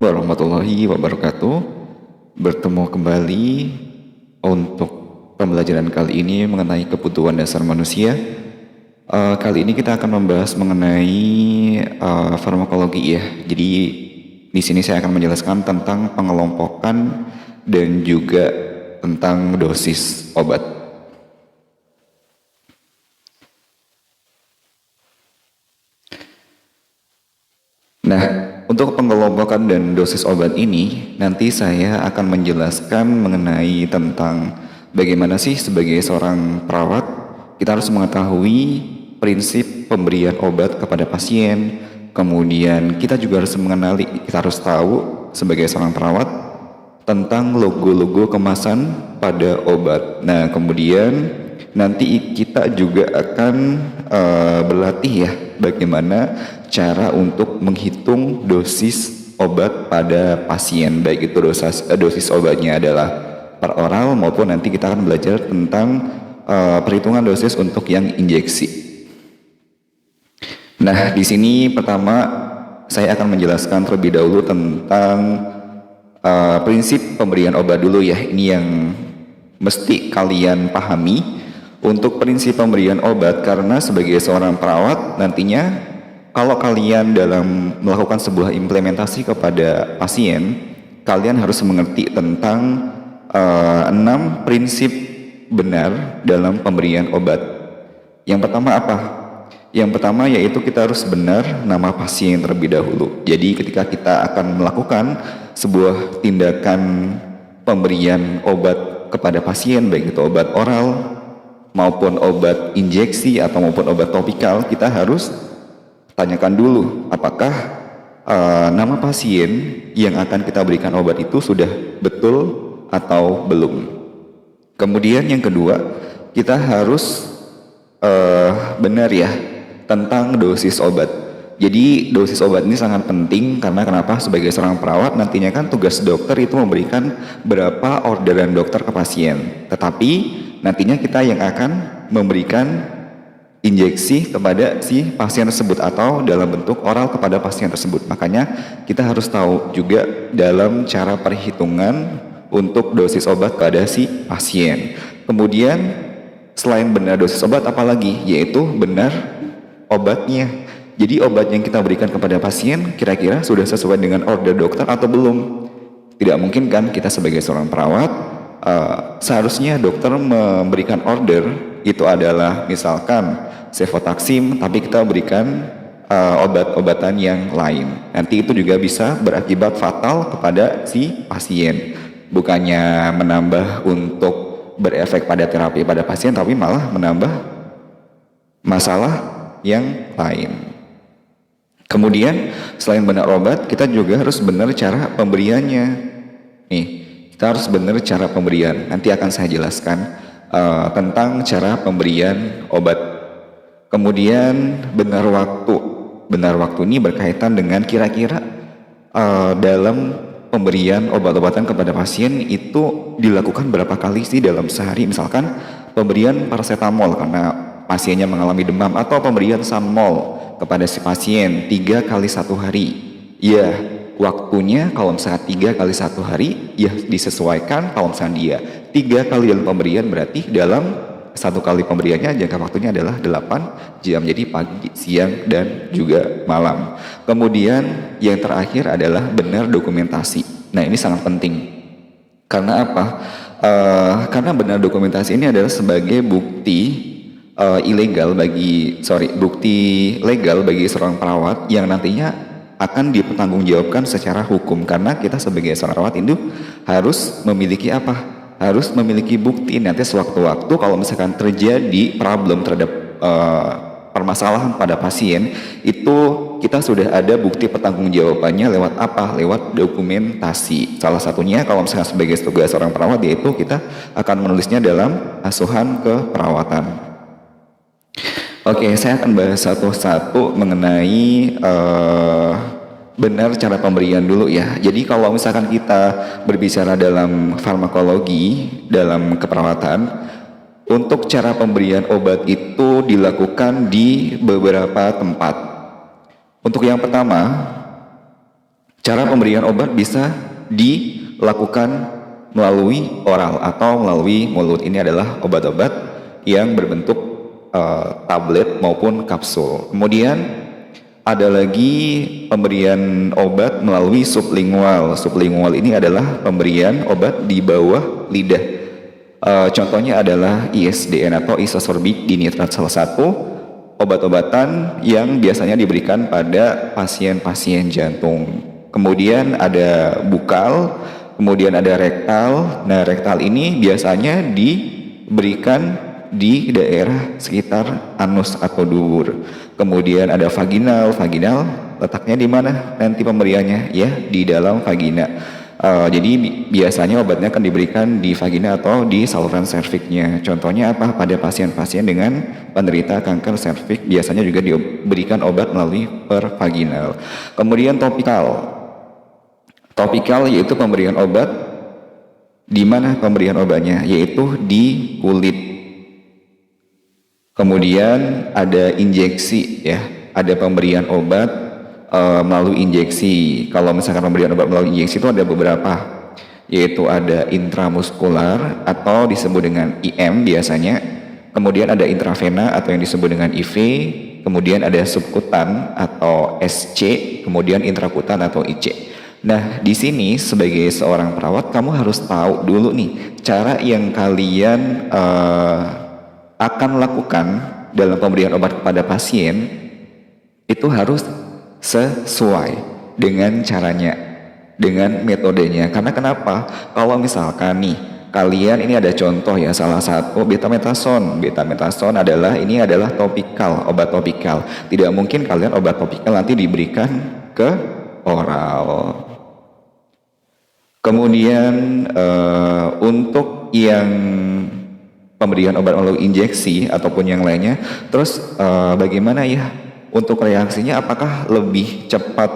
Warahmatullahi wabarakatuh. Bertemu kembali untuk pembelajaran kali ini mengenai kebutuhan dasar manusia. Kali ini kita akan membahas mengenai farmakologi ya. Jadi di sini saya akan menjelaskan tentang pengelompokan dan juga tentang dosis obat. Nah, untuk pengelompokan dan dosis obat ini, nanti saya akan menjelaskan mengenai tentang bagaimana sih sebagai seorang perawat, kita harus mengetahui prinsip pemberian obat kepada pasien, kemudian kita juga harus mengenali, kita harus tahu sebagai seorang perawat tentang logo-logo kemasan pada obat. Nah, kemudian nanti kita juga akan berlatih ya bagaimana cara untuk menghitung dosis obat pada pasien, baik itu dosis obatnya adalah per oral maupun nanti kita akan belajar tentang perhitungan dosis untuk yang injeksi. Nah, di sini pertama saya akan menjelaskan terlebih dahulu tentang prinsip pemberian obat dulu ya. Ini yang mesti kalian pahami untuk prinsip pemberian obat, karena sebagai seorang perawat nantinya kalau kalian dalam melakukan sebuah implementasi kepada pasien, kalian harus mengerti tentang 6 prinsip benar dalam pemberian obat. Yang pertama apa? Yang pertama yaitu kita harus benar nama pasien terlebih dahulu. Jadi ketika kita akan melakukan sebuah tindakan pemberian obat kepada pasien, baik itu obat oral maupun obat injeksi atau maupun obat topikal, kita harus tanyakan dulu apakah nama pasien yang akan kita berikan obat itu sudah betul atau belum. Kemudian yang kedua, kita harus benar ya tentang dosis obat. Jadi dosis obat ini sangat penting karena kenapa? Sebagai seorang perawat nantinya kan tugas dokter itu memberikan berapa orderan dokter ke pasien. Tetapi nantinya kita yang akan memberikan injeksi kepada si pasien tersebut atau dalam bentuk oral kepada pasien tersebut. Makanya kita harus tahu juga dalam cara perhitungan untuk dosis obat pada si pasien. Kemudian selain benar dosis obat apalagi? Yaitu benar obatnya. Jadi obat yang kita berikan kepada pasien kira-kira sudah sesuai dengan order dokter atau belum? Tidak mungkin kan kita sebagai seorang perawat seharusnya dokter memberikan order itu adalah misalkan Cefotaxim, tapi kita berikan obat-obatan yang lain. Nanti itu juga bisa berakibat fatal kepada si pasien. Bukannya menambah untuk berefek pada terapi pada pasien, tapi malah menambah masalah yang lain. Kemudian selain benar obat, kita juga harus benar cara pemberiannya. Nih, kita harus benar cara pemberian. Nanti akan saya jelaskan tentang cara pemberian obat. Kemudian benar waktu. Benar waktu ini berkaitan dengan kira-kira dalam pemberian obat-obatan kepada pasien itu dilakukan berapa kali sih dalam sehari. Misalkan pemberian paracetamol karena pasiennya mengalami demam, atau pemberian Sanmol kepada si pasien 3 kali 1 hari. Ya, waktunya kalau misalnya 3 kali 1 hari ya disesuaikan. Kalau misalnya dia 3 kali dalam pemberian berarti dalam 1 kali pemberiannya jangka waktunya adalah 8 jam, jadi pagi, siang, dan juga malam. Kemudian yang terakhir adalah benar dokumentasi. Nah, ini sangat penting. Karena apa? Karena benar dokumentasi ini adalah sebagai bukti bukti legal bagi seorang perawat yang nantinya akan dipertanggungjawabkan secara hukum. Karena kita sebagai seorang perawat itu harus memiliki apa? Harus memiliki bukti nanti sewaktu-waktu kalau misalkan terjadi problem terhadap permasalahan pada pasien, itu kita sudah ada bukti pertanggungjawabannya lewat apa? Lewat dokumentasi. Salah satunya kalau misalkan sebagai tugas seorang perawat yaitu kita akan menulisnya dalam asuhan keperawatan. Oke, saya akan bahas satu-satu mengenai benar cara pemberian dulu ya. Jadi kalau misalkan kita berbicara dalam farmakologi, dalam keperawatan, untuk cara pemberian obat itu dilakukan di beberapa tempat. Untuk yang pertama, Cara pemberian obat bisa dilakukan melalui oral atau melalui mulut. Ini adalah obat-obat yang berbentuk tablet maupun kapsul. Kemudian ada lagi pemberian obat melalui sublingual. Sublingual ini adalah pemberian obat di bawah lidah. Contohnya adalah ISDN atau isosorbik dinitrat, salah satu obat-obatan yang biasanya diberikan pada pasien-pasien jantung. Kemudian ada bukal, kemudian ada rektal. Nah, rektal ini biasanya diberikan di daerah sekitar anus atau dubur. Kemudian ada vaginal. Vaginal letaknya di mana nanti pemberiannya? Ya, di dalam vagina. Jadi biasanya obatnya akan diberikan di vagina atau di saluran serviknya. Contohnya apa? Pada pasien-pasien dengan penderita kanker serviks biasanya juga diberikan obat melalui pervaginal. Kemudian topikal. Topikal yaitu pemberian obat. Di mana pemberian obatnya? Yaitu di kulit. Kemudian ada injeksi, ya. Ada pemberian obat melalui injeksi. Kalau misalkan pemberian obat melalui injeksi itu ada beberapa, yaitu ada intramuskular atau disebut dengan IM biasanya, kemudian ada intravena atau yang disebut dengan IV, kemudian ada subkutan atau SC, kemudian intrakutan atau IC. Nah, di sini sebagai seorang perawat kamu harus tahu dulu nih cara yang kalian akan lakukan dalam pemberian obat kepada pasien itu harus sesuai dengan caranya, dengan metodenya. Karena kenapa? Kalau misalkan nih kalian, ini ada contoh ya, salah satu betametason. Betametason adalah topikal, obat topikal. Tidak mungkin kalian obat topikal nanti diberikan ke oral. Kemudian untuk yang pemberian obat melalui injeksi ataupun yang lainnya, terus bagaimana ya untuk reaksinya? Apakah lebih cepat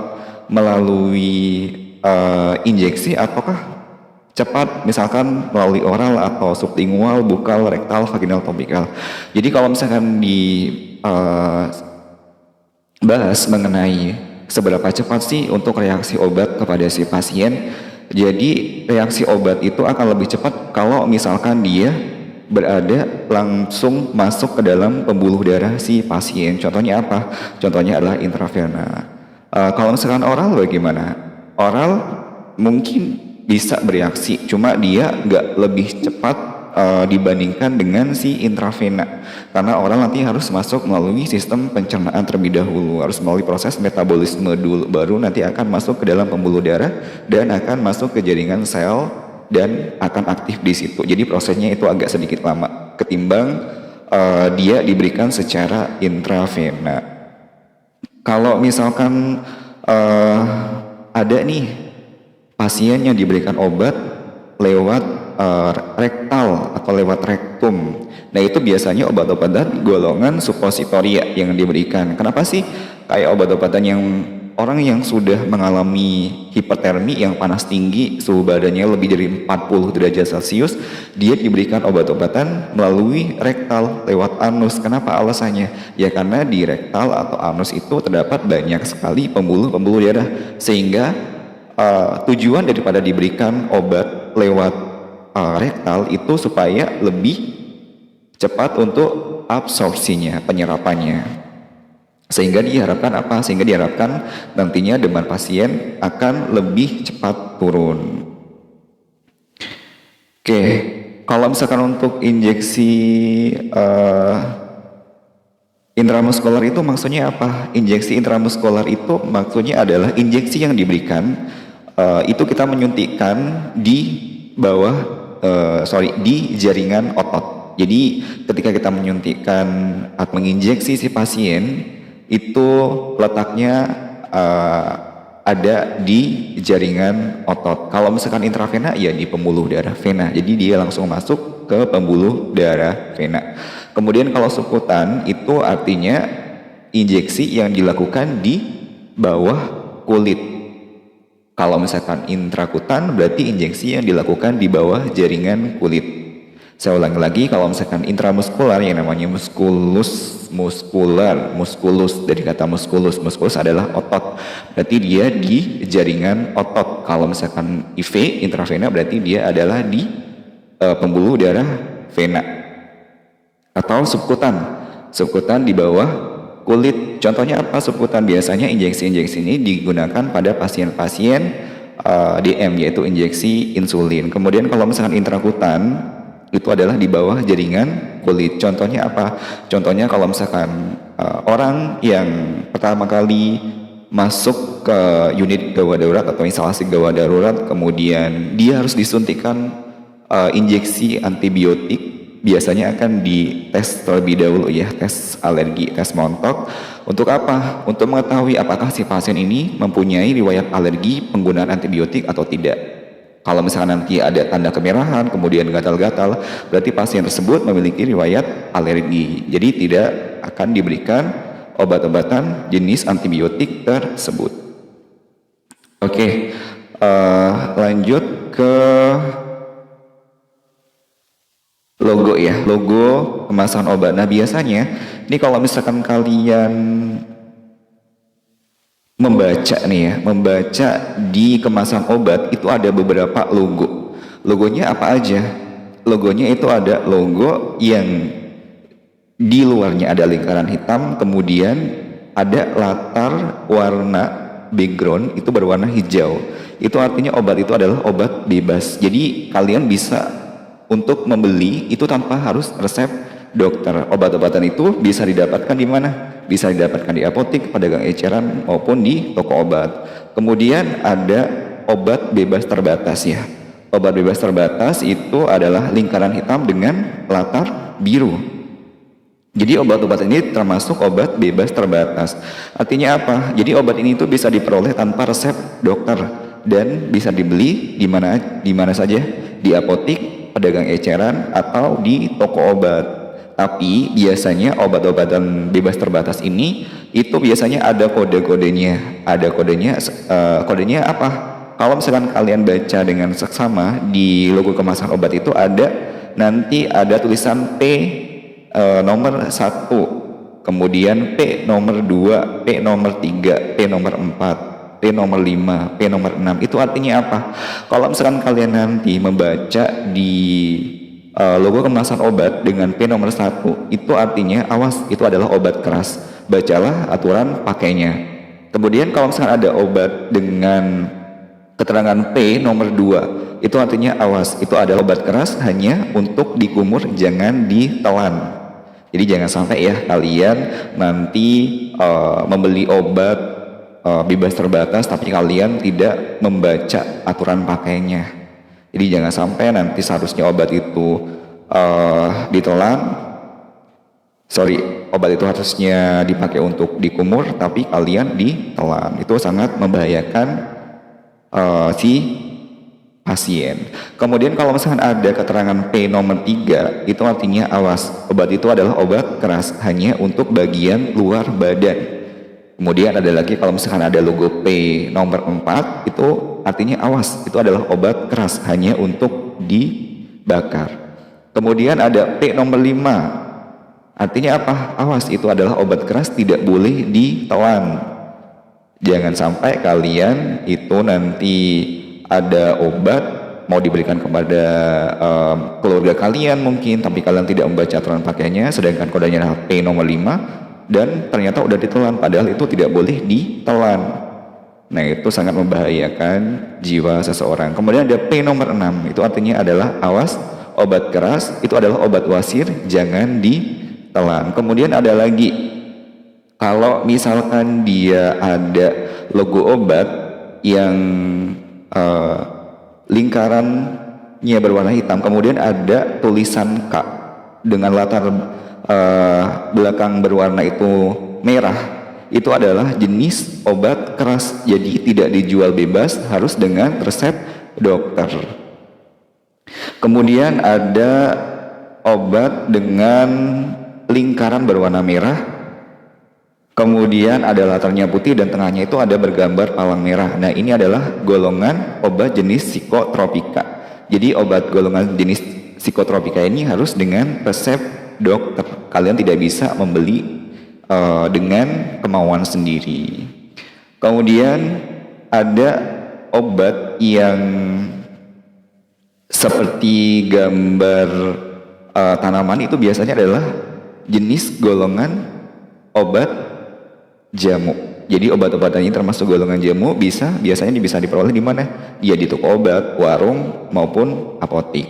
melalui injeksi ataukah cepat misalkan melalui oral atau sublingual, bukal, rektal, vaginal, topikal? Jadi kalau misalkan dibahas mengenai seberapa cepat sih untuk reaksi obat kepada si pasien, jadi reaksi obat itu akan lebih cepat kalau misalkan dia berada langsung masuk ke dalam pembuluh darah si pasien. Contohnya apa? Contohnya adalah intravena. Kalau misalkan oral bagaimana? Oral mungkin bisa bereaksi, cuma dia nggak lebih cepat dibandingkan dengan si intravena. Karena oral nanti harus masuk melalui sistem pencernaan terlebih dahulu, harus melalui proses metabolisme dulu, baru nanti akan masuk ke dalam pembuluh darah dan akan masuk ke jaringan sel dan akan aktif di situ. Jadi prosesnya itu agak sedikit lama ketimbang dia diberikan secara intravena. Kalau misalkan ada nih pasien yang diberikan obat lewat rektal atau lewat rektum. Nah, itu biasanya obat-obatan golongan suppositoria yang diberikan. Kenapa sih kayak obat-obatan yang orang yang sudah mengalami hipertermi yang panas tinggi, suhu badannya lebih dari 40 derajat Celcius, dia diberikan obat-obatan melalui rektal lewat anus. Kenapa alasannya? Ya karena di rektal atau anus itu terdapat banyak sekali pembuluh-pembuluh darah, sehingga tujuan daripada diberikan obat lewat rektal itu supaya lebih cepat untuk absorpsinya, penyerapannya. Sehingga diharapkan apa? Sehingga diharapkan nantinya demam pasien akan lebih cepat turun. Oke, kalau misalkan untuk injeksi intramuskular itu maksudnya apa? Injeksi intramuskular itu maksudnya adalah injeksi yang diberikan itu kita menyuntikkan di bawah, di jaringan otot. Jadi ketika kita menyuntikkan atau menginjeksi si pasien, itu letaknya ada di jaringan otot. Kalau misalkan intravena ya di pembuluh darah vena. Jadi dia langsung masuk ke pembuluh darah vena. Kemudian kalau subkutan itu artinya injeksi yang dilakukan di bawah kulit. Kalau misalkan intrakutan berarti injeksi yang dilakukan di bawah jaringan kulit. Saya ulangi lagi, kalau misalkan intramuskular yang namanya muskulus dari kata muskulus adalah otot. Berarti dia di jaringan otot. Kalau misalkan IV intravena berarti dia adalah di pembuluh darah vena. Atau subkutan. Subkutan di bawah kulit. Contohnya apa subkutan? Biasanya injeksi-injeksi ini digunakan pada pasien-pasien DM, yaitu injeksi insulin. Kemudian kalau misalkan intrakutan itu adalah di bawah jaringan kulit. Contohnya apa? Contohnya kalau misalkan orang yang pertama kali masuk ke unit gawat darurat atau instalasi gawat darurat, kemudian dia harus disuntikan injeksi antibiotik, biasanya akan dites terlebih dahulu ya, tes alergi, tes montok. Untuk apa? Untuk mengetahui apakah si pasien ini mempunyai riwayat alergi penggunaan antibiotik atau tidak. Kalau misalkan nanti ada tanda kemerahan, kemudian gatal-gatal, berarti pasien tersebut memiliki riwayat alergi. Jadi tidak akan diberikan obat-obatan jenis antibiotik tersebut. Oke, lanjut ke logo ya, logo kemasan obat. Nah biasanya, ini kalau misalkan kalian membaca di kemasan obat itu ada beberapa logo. Logonya apa aja? Logonya itu ada logo yang di luarnya ada lingkaran hitam, kemudian ada latar warna background itu berwarna hijau. Itu artinya obat itu adalah obat bebas. Jadi kalian bisa untuk membeli itu tanpa harus resep dokter. Obat-obatan itu bisa didapatkan di mana? Bisa didapatkan di apotek, pedagang eceran, maupun di toko obat. Kemudian ada obat bebas terbatas ya. Obat bebas terbatas itu adalah lingkaran hitam dengan latar biru. Jadi obat-obat ini termasuk obat bebas terbatas. Artinya apa? Jadi obat ini itu bisa diperoleh tanpa resep dokter dan bisa dibeli di mana saja, di apotek, pedagang eceran, atau di toko obat. Tapi biasanya obat-obatan bebas terbatas ini itu biasanya ada kode-kodenya. Ada kodenya, kodenya apa? Kalau misalkan kalian baca dengan seksama di logo kemasan obat itu nanti ada tulisan P nomor 1, kemudian P nomor 2, P nomor 3, P nomor 4, P nomor 5, P nomor 6. Itu artinya apa? Kalau misalkan kalian nanti membaca di logo kemasan obat dengan P nomor 1, itu artinya awas, itu adalah obat keras. Bacalah aturan pakainya. Kemudian kalau misalkan ada obat dengan keterangan P nomor 2, itu artinya awas, itu adalah obat keras, hanya untuk dikumur, jangan ditelan. Jadi jangan sampai ya kalian nanti membeli obat bebas terbatas tapi kalian tidak membaca aturan pakainya. Jadi jangan sampai nanti seharusnya obat itu obat itu harusnya dipakai untuk dikumur tapi kalian ditelan. Itu sangat membahayakan si pasien. Kemudian kalau misalkan ada keterangan P nomor 3, itu artinya awas, obat itu adalah obat keras, hanya untuk bagian luar badan. Kemudian ada lagi kalau misalkan ada logo P nomor 4, itu artinya awas, itu adalah obat keras, hanya untuk dibakar. Kemudian ada P nomor 5, artinya apa? Awas, itu adalah obat keras, tidak boleh ditelan. Jangan sampai kalian itu nanti ada obat mau diberikan kepada keluarga kalian mungkin, tapi kalian tidak membaca aturan pakainya, sedangkan kodenya adalah P nomor 5 dan ternyata udah ditelan, padahal itu tidak boleh ditelan. Nah itu sangat membahayakan jiwa seseorang. Kemudian ada P nomor 6, itu artinya adalah awas, obat keras, itu adalah obat wasir, jangan ditelan. Kemudian ada lagi, kalau misalkan dia ada logo obat yang lingkarannya berwarna hitam, kemudian ada tulisan K dengan latar belakang berwarna itu merah, itu adalah jenis obat keras, jadi tidak dijual bebas, harus dengan resep dokter. Kemudian ada obat dengan lingkaran berwarna merah, kemudian ada latarnya putih dan tengahnya itu ada bergambar palang merah. Nah ini adalah golongan obat jenis psikotropika. Jadi obat golongan jenis psikotropika ini harus dengan resep dokter. Kalian tidak bisa membeli dengan kemauan sendiri. Kemudian ada obat yang seperti gambar tanaman, itu biasanya adalah jenis golongan obat jamu. Jadi obat-obatan ini termasuk golongan jamu, biasanya bisa diperoleh di mana? Ya di toko obat, warung maupun apotik.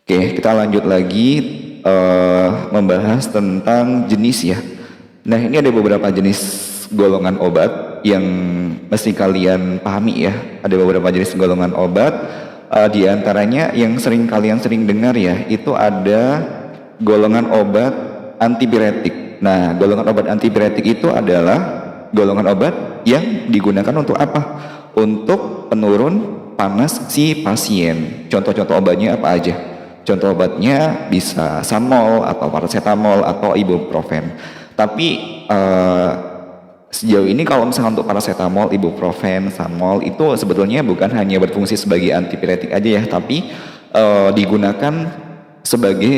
Oke, kita lanjut lagi membahas tentang jenis ya. Nah, ini ada beberapa jenis golongan obat yang mesti kalian pahami ya. Ada beberapa jenis golongan obat. Di antaranya yang kalian sering dengar ya, itu ada golongan obat antipiretik. Nah, golongan obat antipiretik itu adalah golongan obat yang digunakan untuk apa? Untuk penurun panas si pasien. Contoh-contoh obatnya apa aja? Contoh obatnya bisa Sanmol atau paracetamol atau ibuprofen. Tapi sejauh ini kalau misalnya untuk paracetamol, ibuprofen, Sanmol itu sebetulnya bukan hanya berfungsi sebagai antipiretik aja ya, tapi digunakan sebagai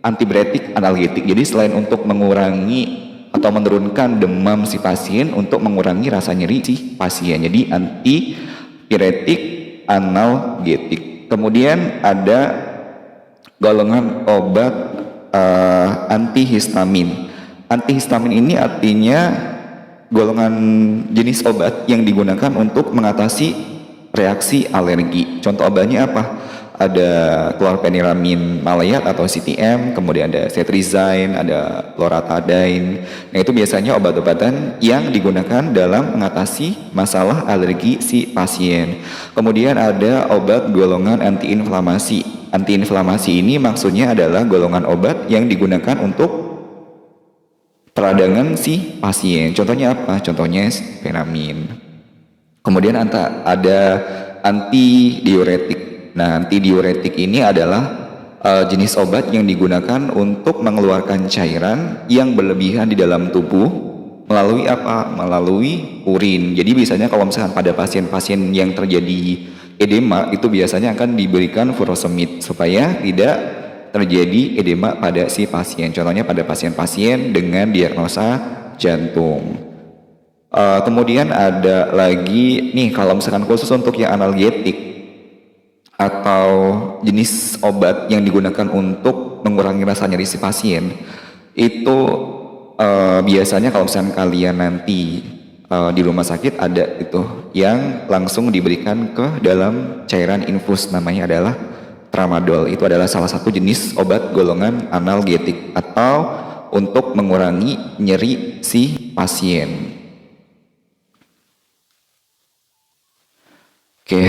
antipiretik analgetik. Jadi selain untuk mengurangi atau menurunkan demam si pasien, untuk mengurangi rasa nyeri si pasien. Jadi antipiretik analgetik. Kemudian ada golongan obat antihistamin. Antihistamin ini artinya golongan jenis obat yang digunakan untuk mengatasi reaksi alergi. Contoh obatnya apa? Ada chlorpheniramine malayat atau CTM, kemudian ada cetirizine, ada loratadine. Nah, itu biasanya obat-obatan yang digunakan dalam mengatasi masalah alergi si pasien. Kemudian ada obat golongan antiinflamasi. Antiinflamasi ini maksudnya adalah golongan obat yang digunakan untuk peradangan si pasien. Contohnya apa? Contohnya fenamin. Kemudian ada antidiuretik. Nah, antidiuretik ini adalah jenis obat yang digunakan untuk mengeluarkan cairan yang berlebihan di dalam tubuh melalui apa? Melalui urin. Jadi biasanya kalau misalkan pada pasien-pasien yang terjadi edema, itu biasanya akan diberikan furosemid supaya tidak terjadi edema pada si pasien. Contohnya pada pasien-pasien dengan diagnosa jantung. Kemudian ada lagi nih, kalau misalkan khusus untuk yang analgetik atau jenis obat yang digunakan untuk mengurangi rasa nyeri si pasien, itu biasanya kalau misalkan kalian nanti di rumah sakit ada itu yang langsung diberikan ke dalam cairan infus, namanya adalah tramadol. Itu adalah salah satu jenis obat golongan analgetik atau untuk mengurangi nyeri si pasien. Oke,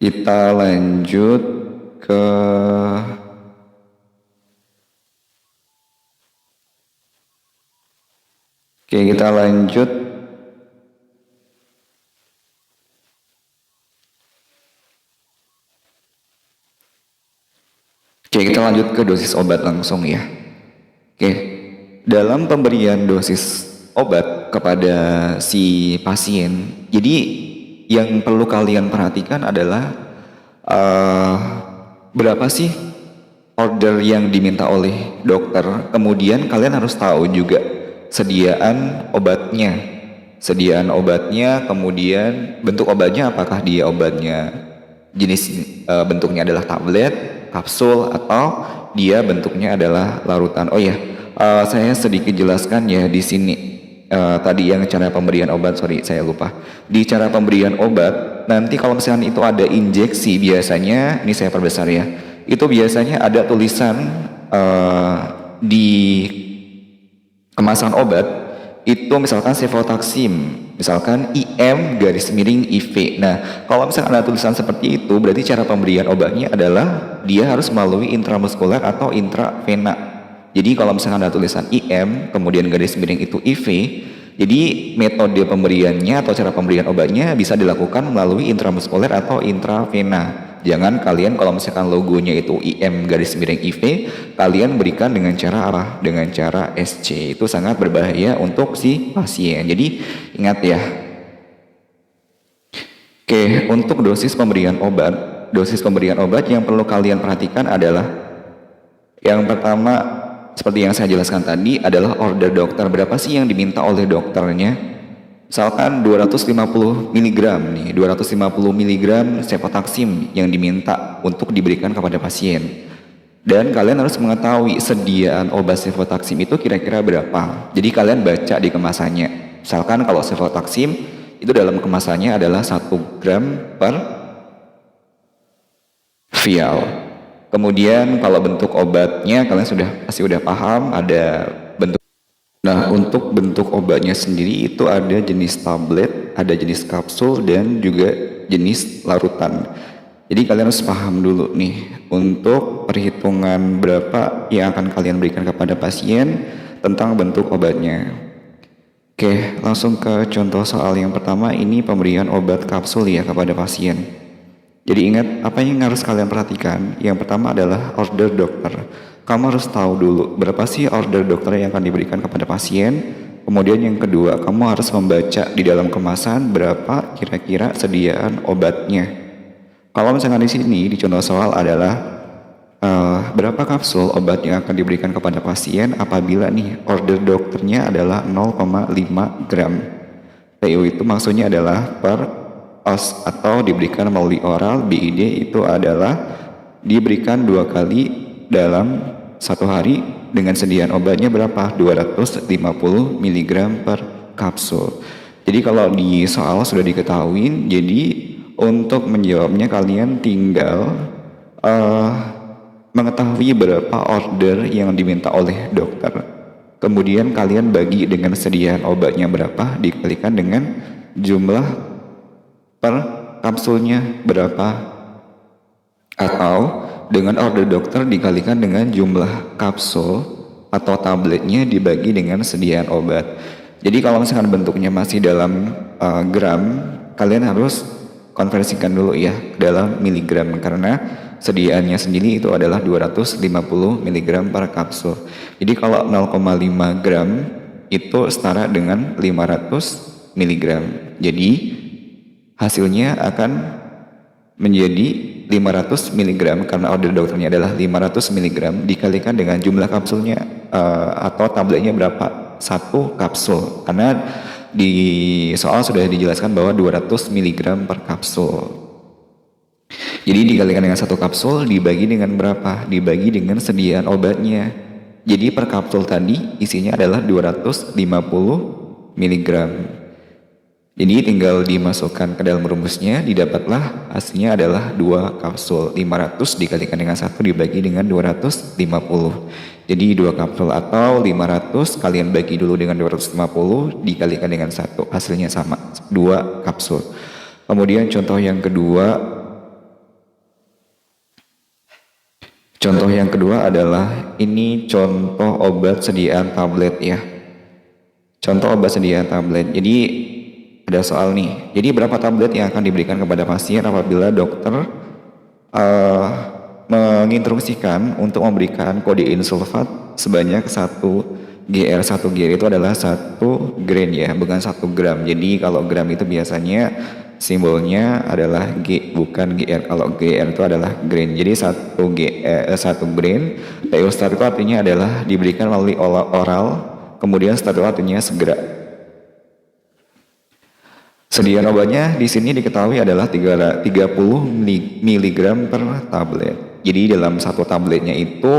kita lanjut ke kita lanjut ke dosis obat langsung ya. Dalam pemberian dosis obat kepada si pasien, jadi yang perlu kalian perhatikan adalah berapa sih order yang diminta oleh dokter. Kemudian kalian harus tahu juga sediaan obatnya, kemudian bentuk obatnya, apakah dia obatnya jenis bentuknya adalah tablet, kapsul, atau dia bentuknya adalah larutan. Oh ya, saya sedikit jelaskan ya di sini. Tadi yang cara pemberian obat, sorry saya lupa. Di cara pemberian obat, nanti kalau misalnya itu ada injeksi, biasanya, ini saya perbesar ya, itu biasanya ada tulisan di kemasan obat, itu misalkan cefotaxim, misalkan IM_IV. Nah, kalau misalkan ada tulisan seperti itu, berarti cara pemberian obatnya adalah dia harus melalui intramuskuler atau intravena. Jadi kalau misalkan ada tulisan IM kemudian garis miring itu IV, jadi metode pemberiannya atau cara pemberian obatnya bisa dilakukan melalui intramuskuler atau intravena. Jangan kalian kalau misalkan logonya itu IM garis miring IV, kalian berikan dengan cara apa? Dengan cara SC. Itu sangat berbahaya untuk si pasien. Jadi ingat ya. Untuk dosis pemberian obat dosis pemberian obat yang perlu kalian perhatikan adalah yang pertama, seperti yang saya jelaskan tadi, adalah order dokter. Berapa sih yang diminta oleh dokternya? Misalkan 250 mg nih, 250 mg cefotaxim yang diminta untuk diberikan kepada pasien. Dan kalian harus mengetahui sediaan obat cefotaxim itu kira-kira berapa. Jadi kalian baca di kemasannya. Misalkan kalau cefotaxim itu dalam kemasannya adalah 1 gram per vial. Kemudian kalau bentuk obatnya kalian pasti udah paham ada bentuk. Nah, untuk bentuk obatnya sendiri itu ada jenis tablet, ada jenis kapsul, dan juga jenis larutan. Jadi kalian harus paham dulu nih untuk perhitungan berapa yang akan kalian berikan kepada pasien tentang bentuk obatnya. Oke, langsung ke contoh soal yang pertama. Ini pemberian obat kapsul ya kepada pasien. Jadi ingat apa yang harus kalian perhatikan. Yang pertama adalah order dokter. Kamu harus tahu dulu berapa sih order dokter yang akan diberikan kepada pasien. Kemudian yang kedua, kamu harus membaca di dalam kemasan berapa kira-kira sediaan obatnya. Kalau misalkan di sini di contoh soal adalah berapa kapsul obat yang akan diberikan kepada pasien apabila nih order dokternya adalah 0,5 gram. PU itu maksudnya adalah per os atau diberikan melalui oral. BID itu adalah diberikan 2 kali dalam 1 hari dengan sediaan obatnya berapa? 250 mg per kapsul. Jadi kalau di soal sudah diketahui, jadi untuk menjawabnya kalian tinggal mengetahui berapa order yang diminta oleh dokter. Kemudian kalian bagi dengan sediaan obatnya berapa dikalikan dengan jumlah per kapsulnya berapa, atau dengan order dokter dikalikan dengan jumlah kapsul atau tabletnya dibagi dengan sediaan obat. Jadi kalau misalkan bentuknya masih dalam gram, kalian harus konversikan dulu ya dalam miligram, karena sediaannya sendiri itu adalah 250 mg per kapsul. Jadi kalau 0,5 gram itu setara dengan 500 mg. Jadi hasilnya akan menjadi 500 mg karena order dokternya adalah 500 mg dikalikan dengan jumlah kapsulnya atau tabletnya berapa? 1 kapsul. Karena di soal sudah dijelaskan bahwa 200 mg per kapsul. Jadi dikalikan dengan 1 kapsul dibagi dengan berapa? Dibagi dengan sediaan obatnya. Jadi per kapsul tadi isinya adalah 250 mg. Jadi tinggal dimasukkan ke dalam rumusnya, didapatlah hasilnya adalah 2 kapsul. 500 dikalikan dengan 1 dibagi dengan 250. Jadi 2 kapsul atau 500 kalian bagi dulu dengan 250 dikalikan dengan 1. Hasilnya sama, 2 kapsul. Kemudian contoh yang kedua. Contoh yang kedua adalah ini contoh obat sediaan tablet ya. Contoh obat sediaan tablet. Jadi ada soal nih, jadi berapa tablet yang akan diberikan kepada pasien apabila dokter menginstruksikan untuk memberikan kodein sulfat sebanyak 1 GR. 1 GR itu adalah 1 grain ya, bukan 1 gram. Jadi kalau gram itu biasanya simbolnya adalah G, bukan GR. Kalau GR itu adalah grain. Jadi 1 grain, PU start itu artinya adalah diberikan melalui oral, kemudian start itu artinya segera. Sediaan obatnya di sini diketahui adalah 30 mg per tablet. Jadi dalam 1 tabletnya itu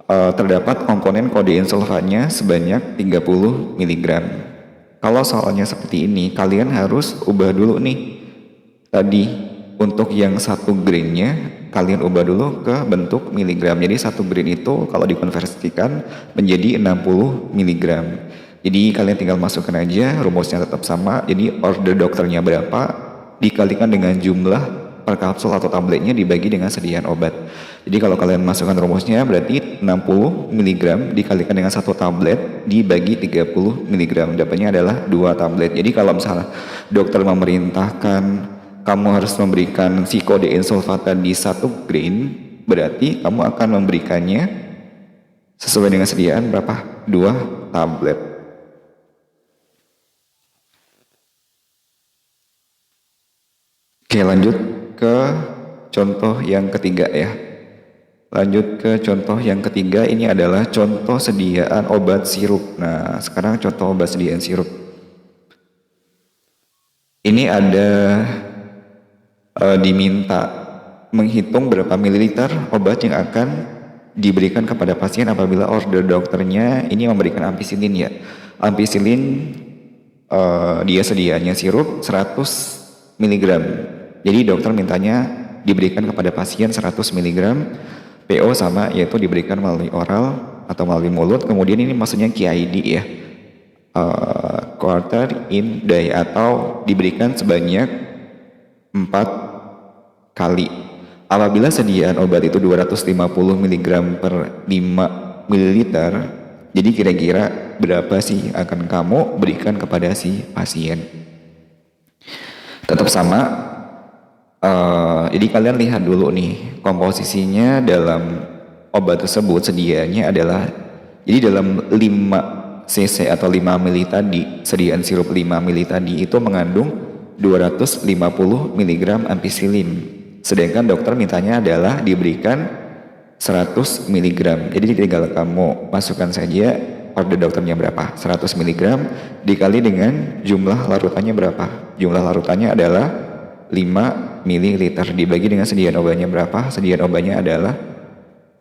terdapat komponen kodein sulfatnya sebanyak 30 mg. Kalau soalnya seperti ini, kalian harus ubah dulu nih. Tadi untuk yang 1 grainnya kalian ubah dulu ke bentuk miligram. Jadi 1 grain itu kalau dikonversikan menjadi 60 mg. Jadi kalian tinggal masukkan aja, rumusnya tetap sama. Jadi order dokternya berapa dikalikan dengan jumlah per kapsul atau tabletnya dibagi dengan sediaan obat. Jadi kalau kalian masukkan rumusnya berarti 60 mg dikalikan dengan 1 tablet dibagi 30 mg. Dapatnya adalah 2 tablet. Jadi kalau misalnya dokter memerintahkan kamu harus memberikan si kodein sulfat di 1 grain, berarti kamu akan memberikannya sesuai dengan sediaan berapa? 2 tablet. Oke, lanjut ke contoh yang ketiga ya. Lanjut ke contoh yang ketiga, ini adalah contoh sediaan obat sirup. Nah, sekarang contoh obat sediaan sirup. Ini ada diminta menghitung berapa mililiter obat yang akan diberikan kepada pasien apabila order dokternya ini memberikan ampicillin ya. Ampicillin dia sedianya sirup 100 mg. Jadi dokter mintanya diberikan kepada pasien 100 mg. PO sama, yaitu diberikan melalui oral atau melalui mulut. Kemudian ini maksudnya QID ya, quarter in day, atau diberikan sebanyak 4 kali. Apabila sediaan obat itu 250 mg per 5 ml, jadi kira-kira berapa sih akan kamu berikan kepada si pasien? Tetap sama. Jadi kalian lihat dulu nih, komposisinya dalam obat tersebut sediaannya adalah, jadi dalam 5 cc atau 5 ml tadi, sediaan sirup 5 ml tadi itu mengandung 250 mg ampicillin. Sedangkan dokter mintanya adalah diberikan 100 mg. Jadi tinggal kamu masukkan saja order dokternya berapa, 100 mg dikali dengan jumlah larutannya berapa. Jumlah larutannya adalah 5 ml dibagi dengan sediaan obatnya berapa. Sediaan obatnya adalah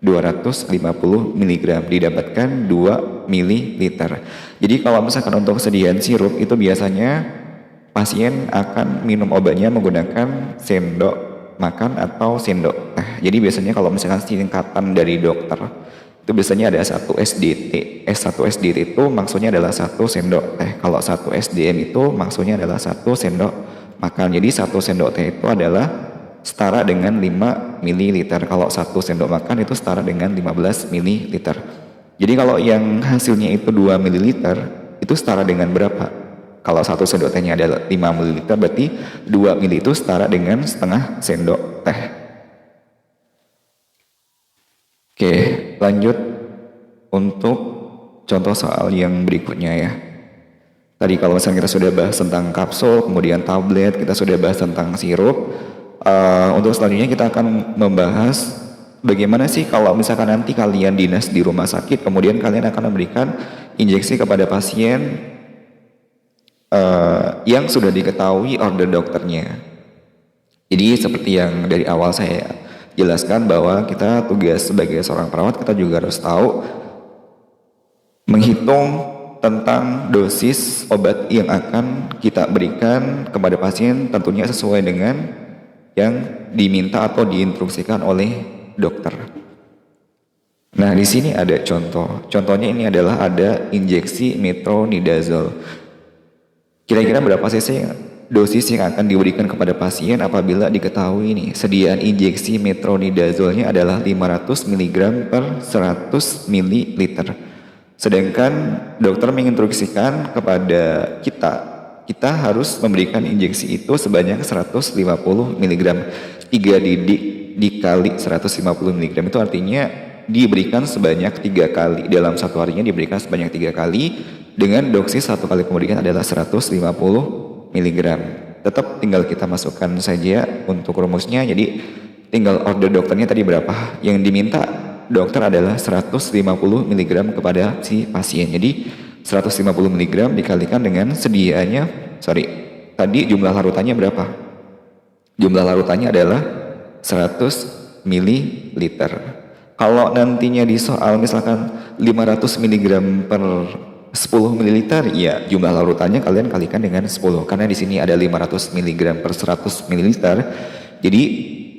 250 mg, didapatkan 2 ml. Jadi kalau misalkan untuk sediaan sirup itu biasanya pasien akan minum obatnya menggunakan sendok makan atau sendok teh. Jadi biasanya kalau misalkan singkatan dari dokter itu biasanya ada 1 SDT. S1 SDT itu maksudnya adalah 1 sendok teh. Kalau 1 SDM itu maksudnya adalah 1 sendok makan. Jadi 1 sendok teh itu adalah setara dengan 5 ml. Kalau 1 sendok makan itu setara dengan 15 ml. Jadi kalau yang hasilnya itu 2 ml itu setara dengan berapa? Kalau 1 sendok tehnya adalah 5 ml, berarti 2 ml itu setara dengan setengah sendok teh. Oke, lanjut untuk contoh soal yang berikutnya ya. Tadi kalau misalnya kita sudah bahas tentang kapsul, kemudian tablet, kita sudah bahas tentang sirup. Untuk selanjutnya kita akan membahas bagaimana sih kalau misalkan nanti kalian dinas di rumah sakit, kemudian kalian akan memberikan injeksi kepada pasien yang sudah diketahui order dokternya. Jadi seperti yang dari awal saya jelaskan bahwa kita tugas sebagai seorang perawat, kita juga harus tahu menghitung tentang dosis obat yang akan kita berikan kepada pasien, tentunya sesuai dengan yang diminta atau diinstruksikan oleh dokter. Nah, di sini ada contoh. Contohnya ini adalah ada injeksi metronidazole. Kira-kira berapa cc dosis yang akan diberikan kepada pasien apabila diketahui ini sediaan injeksi metronidazolnya adalah 500 mg per 100 ml. Sedangkan dokter menginstruksikan kepada kita harus memberikan injeksi itu sebanyak 150 mg. 3 dikali 150 mg itu artinya diberikan sebanyak 3 kali. Dalam satu harinya diberikan sebanyak 3 kali dengan dosis 1 kali pemberian adalah 150 mg. Tetap tinggal kita masukkan saja untuk rumusnya. Jadi tinggal order dokternya tadi berapa. Yang diminta dokter adalah 150 mg kepada si pasien. Jadi 150 mg dikalikan dengan sediaannya, tadi jumlah larutannya berapa? Jumlah larutannya adalah 100 ml. Kalau nantinya di soal misalkan 500 mg per 10 ml, ya jumlah larutannya kalian kalikan dengan 10. Karena di sini ada 500 mg per 100 ml, jadi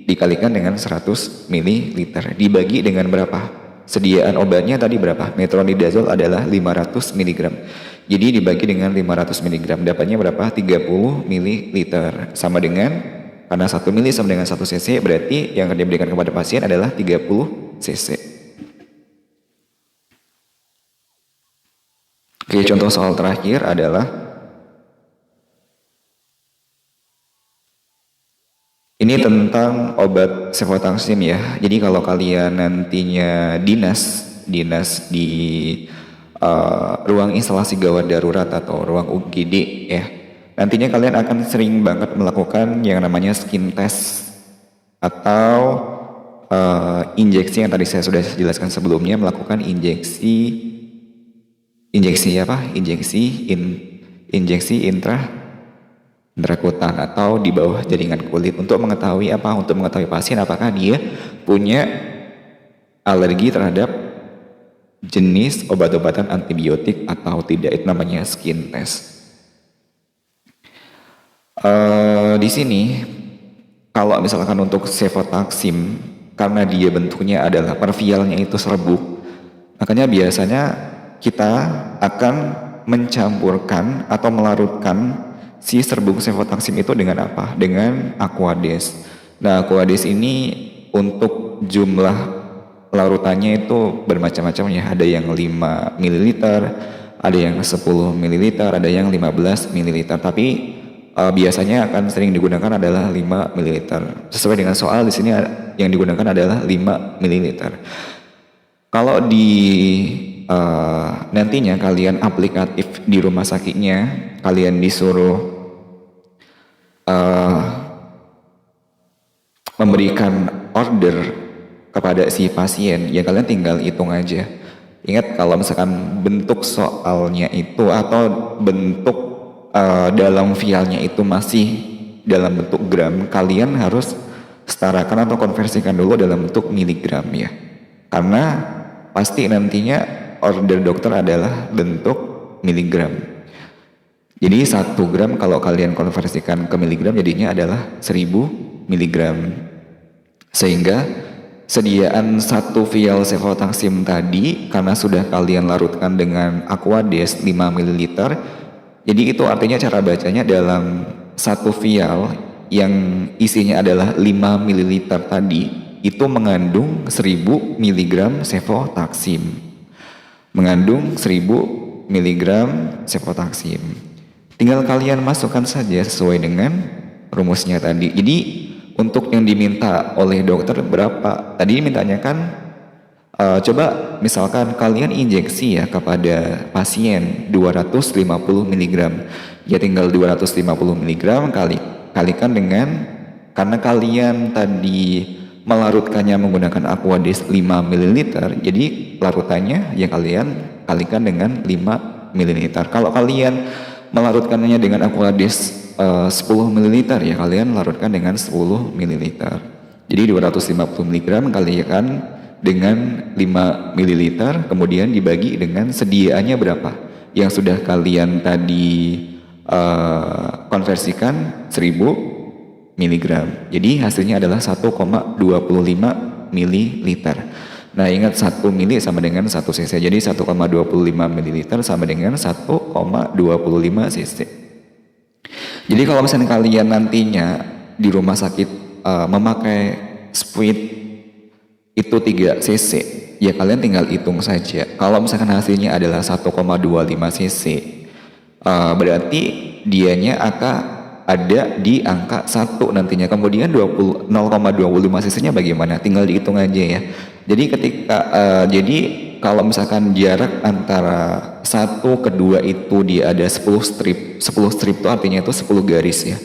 dikalikan dengan 100 ml. Dibagi dengan berapa? Sediaan obatnya tadi berapa? Metronidazole adalah 500 mg. Jadi dibagi dengan 500 mg, dapatnya berapa? 30 ml. Sama dengan, karena 1 ml sama dengan 1 cc, berarti yang akan diberikan kepada pasien adalah 30 cc. Oke, contoh soal terakhir adalah ini tentang obat cefotaxime ya. Jadi kalau kalian nantinya dinas di ruang instalasi gawat darurat atau ruang UGD ya, nantinya kalian akan sering banget melakukan yang namanya skin test atau injeksi yang tadi saya sudah jelaskan sebelumnya, melakukan injeksi intrakutan atau di bawah jaringan kulit untuk mengetahui pasien apakah dia punya alergi terhadap jenis obat-obatan antibiotik atau tidak. Itu namanya skin test. Di sini kalau misalkan untuk cefotaxime, karena dia bentuknya adalah per vialnya itu serbuk, makanya biasanya kita akan mencampurkan atau melarutkan si serbuk cefotaxime itu dengan apa? Dengan Aquades. Nah, Aquades ini untuk jumlah larutannya itu bermacam-macam ya. Ada yang 5 ml, ada yang 10 ml, ada yang 15 ml. Tapi biasanya akan sering digunakan adalah 5 ml. Sesuai dengan soal di sini yang digunakan adalah 5 ml. Kalau di nantinya kalian aplikatif di rumah sakitnya, kalian disuruh memberikan order kepada si pasien, ya kalian tinggal hitung aja. Ingat kalau misalkan bentuk soalnya itu atau bentuk dalam vialnya itu masih dalam bentuk gram, kalian harus setarakan atau konversikan dulu dalam bentuk miligram ya. Karena pasti nantinya order dokter adalah bentuk miligram. Jadi 1 gram kalau kalian konversikan ke miligram jadinya adalah 1000 miligram. Sehingga sediaan 1 vial cefotaxime tadi karena sudah kalian larutkan dengan Aquades 5 ml, jadi itu artinya cara bacanya dalam 1 vial yang isinya adalah 5 ml tadi itu mengandung 1000 mg cefotaxime. Mengandung 1000 mg cefotaxime. Tinggal kalian masukkan saja sesuai dengan rumusnya tadi. Jadi untuk yang diminta oleh dokter berapa? Tadi mintanya kan coba misalkan kalian injeksi ya kepada pasien 250 mg. Ya tinggal 250 mg kalikan dengan, karena kalian tadi melarutkannya menggunakan Aquades 5 ml, jadi larutannya yang kalian kalikan dengan 5 ml. Kalau kalian melarutkannya dengan Aquades 10 ml ya kalian larutkan dengan 10 ml. Jadi 250 mg kalikan dengan 5 ml, kemudian dibagi dengan sediaannya berapa yang sudah kalian tadi konversikan 1000 mg. Jadi hasilnya adalah 1,25 ml. Nah ingat 1 mili sama dengan 1 cc, jadi 1,25 ml sama dengan 1,25 cc. Jadi kalau misalnya kalian nantinya di rumah sakit memakai speed itu 3 cc, ya kalian tinggal hitung saja. Kalau misalkan hasilnya adalah 1,25 cc, berarti dianya akan ada di angka 1 nantinya. Kemudian 0,25 cc nya bagaimana? Tinggal dihitung aja ya. Jadi jadi kalau misalkan jarak antara 1 ke 2 itu dia ada 10 strip. 10 strip itu artinya itu 10 garis ya.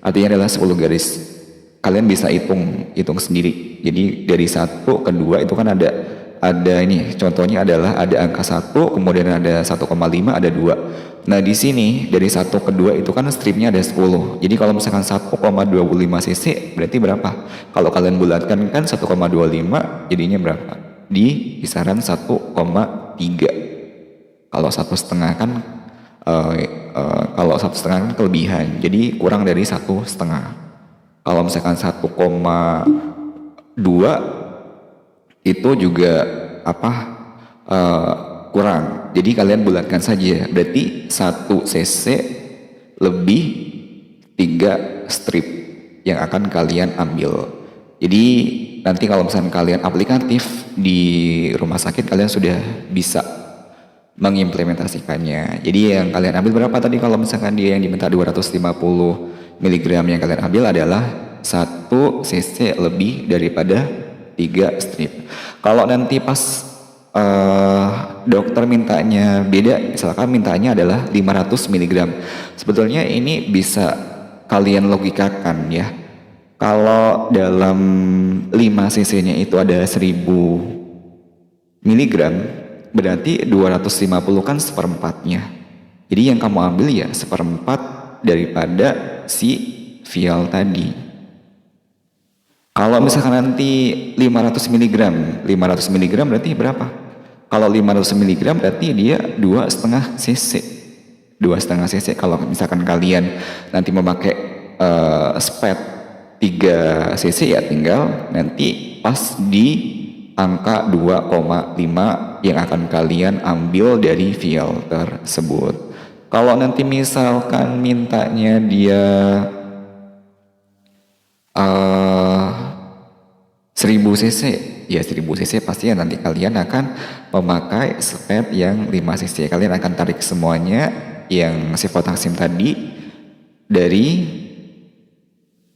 Artinya adalah 10 garis. Kalian bisa hitung sendiri. Jadi dari 1 ke 2 itu kan ada ini, contohnya adalah ada angka 1, kemudian ada 1,5, ada 2. Nah di sini dari 1 ke 2 itu kan stripnya ada 10. Jadi kalau misalkan 1,25 cc berarti berapa? Kalau kalian bulatkan kan 1,25 jadinya berapa? Di kisaran 1,3. Kalau 1,5 kan kalau 1,5 kan kelebihan, jadi kurang dari 1,5. Kalau misalkan 1,2 itu juga kurang. Jadi kalian bulatkan saja. Berarti 1 cc lebih 3 strip yang akan kalian ambil. Jadi nanti kalau misalkan kalian aplikatif di rumah sakit, kalian sudah bisa mengimplementasikannya. Jadi yang kalian ambil berapa tadi? Kalau misalkan dia yang diminta 250 mg, yang kalian ambil adalah 1 cc lebih daripada 3 strip. Kalau nanti pas dokter mintanya beda, misalkan mintanya adalah 500 mg. Sebetulnya ini bisa kalian logikakan ya. Kalau dalam 5 cc-nya itu ada 1000 miligram, berarti 250 kan seperempatnya. Jadi yang kamu ambil ya seperempat daripada si vial tadi. Kalau misalkan nanti 500 miligram, 500 miligram berarti berapa? Kalau 500 miligram berarti dia 2,5 cc. 2,5 cc. Kalau misalkan kalian nanti memakai spet 3 cc ya tinggal nanti pas di angka 2,5 yang akan kalian ambil dari vial tersebut. Kalau nanti misalkan mintanya dia 1000 cc, ya 1000 cc pasti ya nanti kalian akan memakai spet yang 5 cc. Kalian akan tarik semuanya yang sifotaksim tadi dari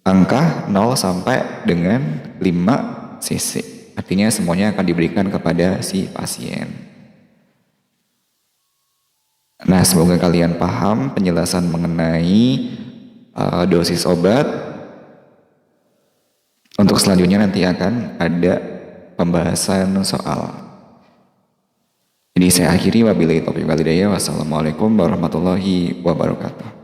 angka 0 sampai dengan 5 cc. Artinya semuanya akan diberikan kepada si pasien. Nah, semoga kalian paham penjelasan mengenai dosis obat. Untuk selanjutnya nanti akan ada pembahasan soal. Jadi saya akhiri wabillahi taufiq wal hidayah. Wassalamualaikum warahmatullahi wabarakatuh.